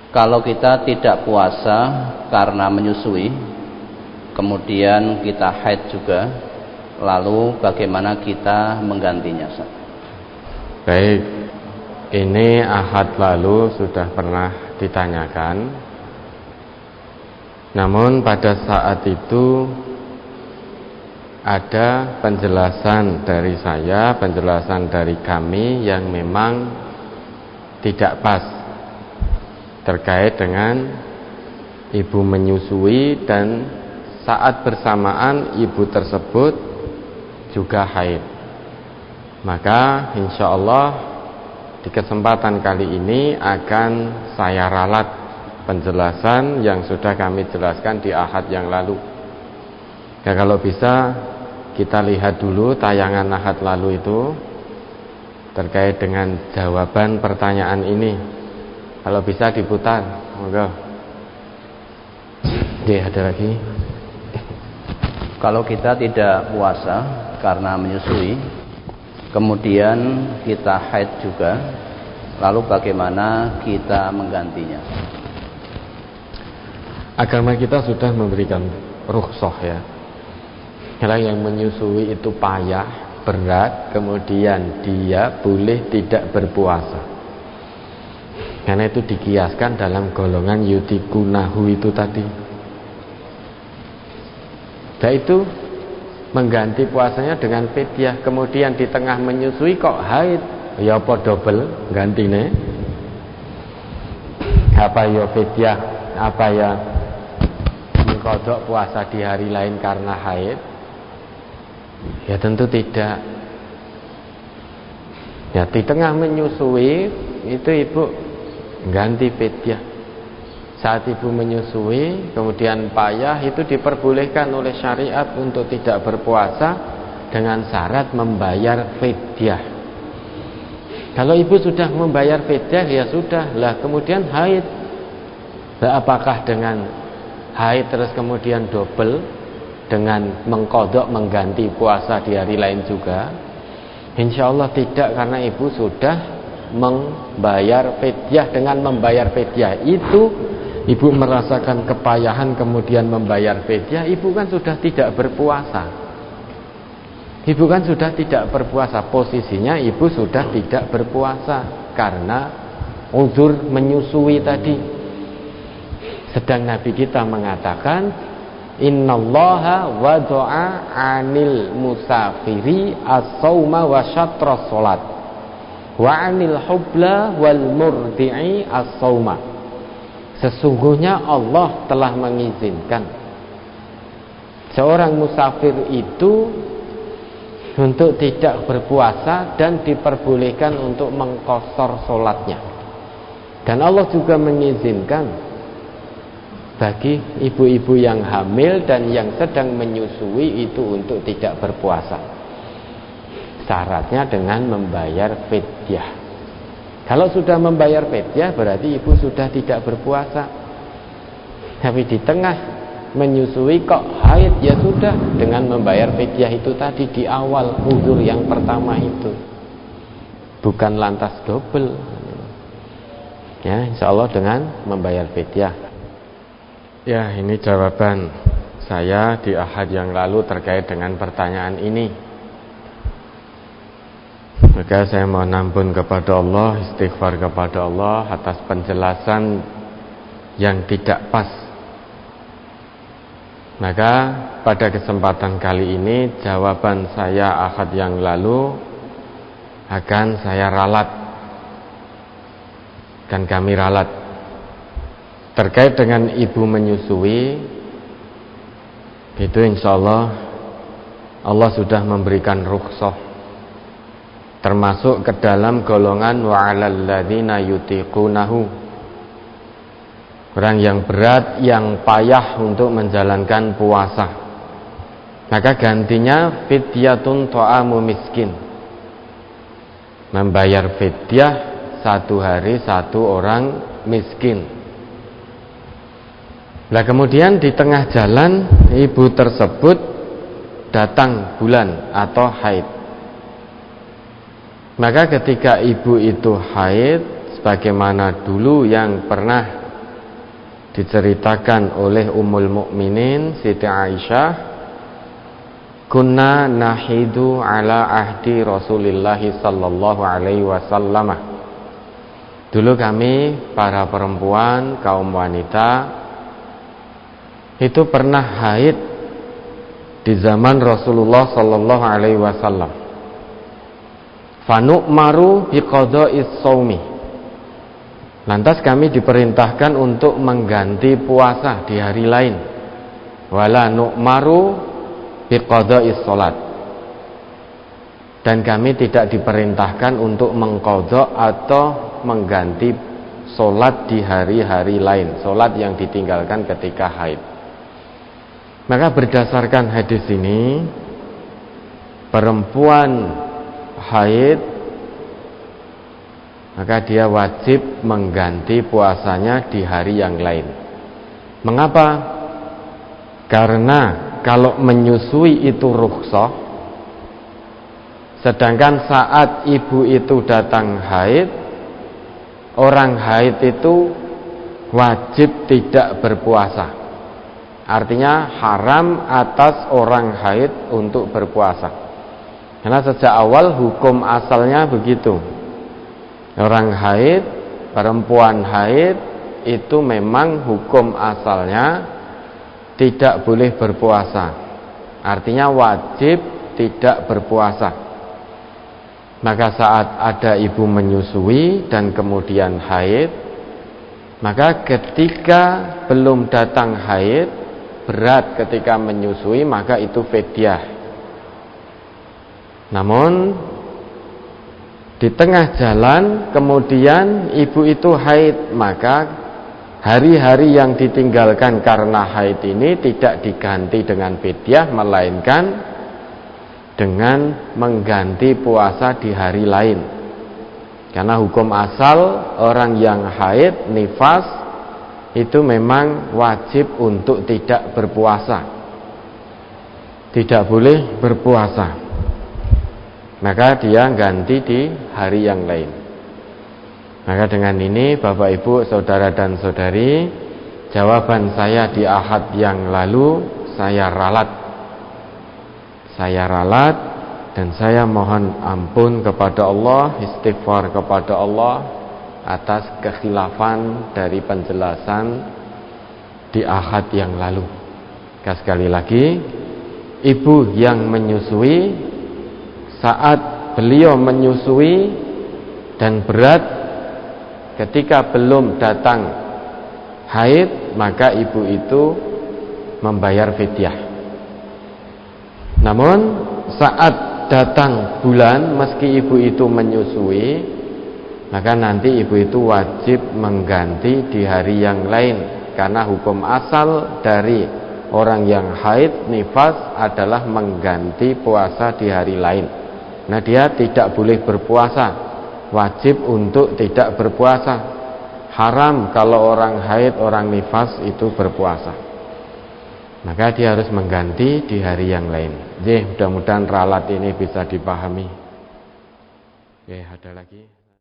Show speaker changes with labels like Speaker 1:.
Speaker 1: Kalau kita tidak puasa karena menyusui, kemudian kita haid juga, lalu bagaimana kita menggantinya?
Speaker 2: Baik, ini Ahad lalu sudah pernah ditanyakan. Namun pada saat itu ada penjelasan dari saya, penjelasan dari kami yang memang tidak pas terkait dengan ibu menyusui dan saat bersamaan ibu tersebut juga haid. Maka insya Allah di kesempatan kali ini akan saya ralat penjelasan yang sudah kami jelaskan di Ahad yang lalu. Ya, kalau bisa kita lihat dulu tayangan Ahad lalu itu terkait dengan jawaban pertanyaan ini. Kalau bisa diputar, monggo. Oke, ada lagi.
Speaker 1: Kalau kita tidak puasa karena menyusui, kemudian kita haid juga, lalu bagaimana kita menggantinya?
Speaker 2: Agama kita sudah memberikan rukhsah ya. Kalau yang menyusui itu payah, berat, kemudian dia boleh tidak berpuasa. Karena itu dikiaskan dalam golongan yutikunahu itu tadi. Dan itu mengganti puasanya dengan fidyah. Kemudian di tengah menyusui kok haid, ya apa double gantine? Apa ya fidyah, apa ya mengkodok puasa di hari lain karena haid? Ya tentu tidak. Ya di tengah menyusui itu ibu ganti fidyah. Saat ibu menyusui kemudian payah, itu diperbolehkan oleh syariat untuk tidak berpuasa dengan syarat membayar fidyah. Kalau ibu sudah membayar fidyah ya sudah lah, kemudian haid. Nah, apakah dengan haid terus kemudian double dengan mengkodok mengganti puasa di hari lain juga? Insya Allah tidak, karena ibu sudah membayar fidyah. Dengan membayar fidyah itu ibu merasakan kepayahan kemudian membayar fidyah, ibu kan sudah tidak berpuasa. Ibu kan sudah tidak berpuasa, posisinya ibu sudah tidak berpuasa karena uzur menyusui tadi. Sedang Nabi kita mengatakan, innallaha wada'a 'anil musafiri as-sauma wa syatra sholat wa 'anil hubla wal murdi'i as-sauma. Sesungguhnya Allah telah mengizinkan seorang musafir itu untuk tidak berpuasa dan diperbolehkan untuk mengqashar sholatnya. Dan Allah juga mengizinkan bagi ibu-ibu yang hamil dan yang sedang menyusui itu untuk tidak berpuasa. Syaratnya dengan membayar fidyah. Kalau sudah membayar fidyah berarti ibu sudah tidak berpuasa. Tapi di tengah menyusui kok haid, ya sudah dengan membayar fidyah itu tadi di awal uzur yang pertama itu. Bukan lantas double. Ya, insya Allah dengan membayar fidyah. Ya, ini jawaban saya di Ahad yang lalu terkait dengan pertanyaan ini. Maka saya mohon ampun kepada Allah, istighfar kepada Allah atas penjelasan yang tidak pas. Maka pada kesempatan kali ini jawaban saya Ahad yang lalu akan saya ralat, dan kami ralat terkait dengan ibu menyusui. Itu insya Allah sudah memberikan rukhsah, termasuk ke dalam golongan wa'alal ladzina yutiqunahu, orang yang berat, yang payah untuk menjalankan puasa. Maka gantinya fidyatun ta'amu miskin, membayar fidyah satu hari satu orang miskin. Nah kemudian di tengah jalan ibu tersebut datang bulan atau haid. Maka ketika ibu itu haid, sebagaimana dulu yang pernah diceritakan oleh Ummul Mukminin Siti Aisyah, kunna nahidu ala ahdi Rasulillah sallallahu alaihi wasallam. Dulu kami para perempuan, kaum wanita itu pernah haid di zaman Rasulullah sallallahu alaihi wasallam. Fanu'maru biqada'is shaumi. Lantas kami diperintahkan untuk mengganti puasa di hari lain. Wala nu'maru biqada'is salat. Dan kami tidak diperintahkan untuk mengqadha atau mengganti solat di hari-hari lain, solat yang ditinggalkan ketika haid. Maka berdasarkan hadis ini, perempuan haid maka dia wajib mengganti puasanya di hari yang lain. Mengapa? Karena kalau menyusui itu rukhsah, sedangkan saat ibu itu datang haid, orang haid itu wajib tidak berpuasa. Artinya haram atas orang haid untuk berpuasa. Karena sejak awal hukum asalnya begitu. Orang haid, perempuan haid itu memang hukum asalnya tidak boleh berpuasa. Artinya wajib tidak berpuasa. Maka saat ada ibu menyusui dan kemudian haid, maka ketika belum datang haid, berat ketika menyusui, maka itu fidyah. Namun di tengah jalan kemudian ibu itu haid, maka hari-hari yang ditinggalkan karena haid ini tidak diganti dengan fidyah, melainkan dengan mengganti puasa di hari lain. Karena hukum asal orang yang haid, nifas, itu memang wajib untuk tidak berpuasa, tidak boleh berpuasa. Maka dia ganti di hari yang lain. Maka dengan ini Bapak Ibu, saudara dan saudari, jawaban saya di Ahad yang lalu saya ralat. Saya ralat dan saya mohon ampun kepada Allah, istighfar kepada Allah atas kekhilafan dari penjelasan di Ahad yang lalu. Sekali lagi, ibu yang menyusui, saat beliau menyusui dan berat ketika belum datang haid, maka ibu itu membayar fidyah. Namun saat datang bulan, meski ibu itu menyusui, maka nanti ibu itu wajib mengganti di hari yang lain. Karena hukum asal dari orang yang haid, nifas, adalah mengganti puasa di hari lain. Nah, dia tidak boleh berpuasa, wajib untuk tidak berpuasa. Haram kalau orang haid, orang nifas itu berpuasa. Maka dia harus mengganti di hari yang lain. Mudah-mudahan ralat ini bisa dipahami. Oke, ada lagi.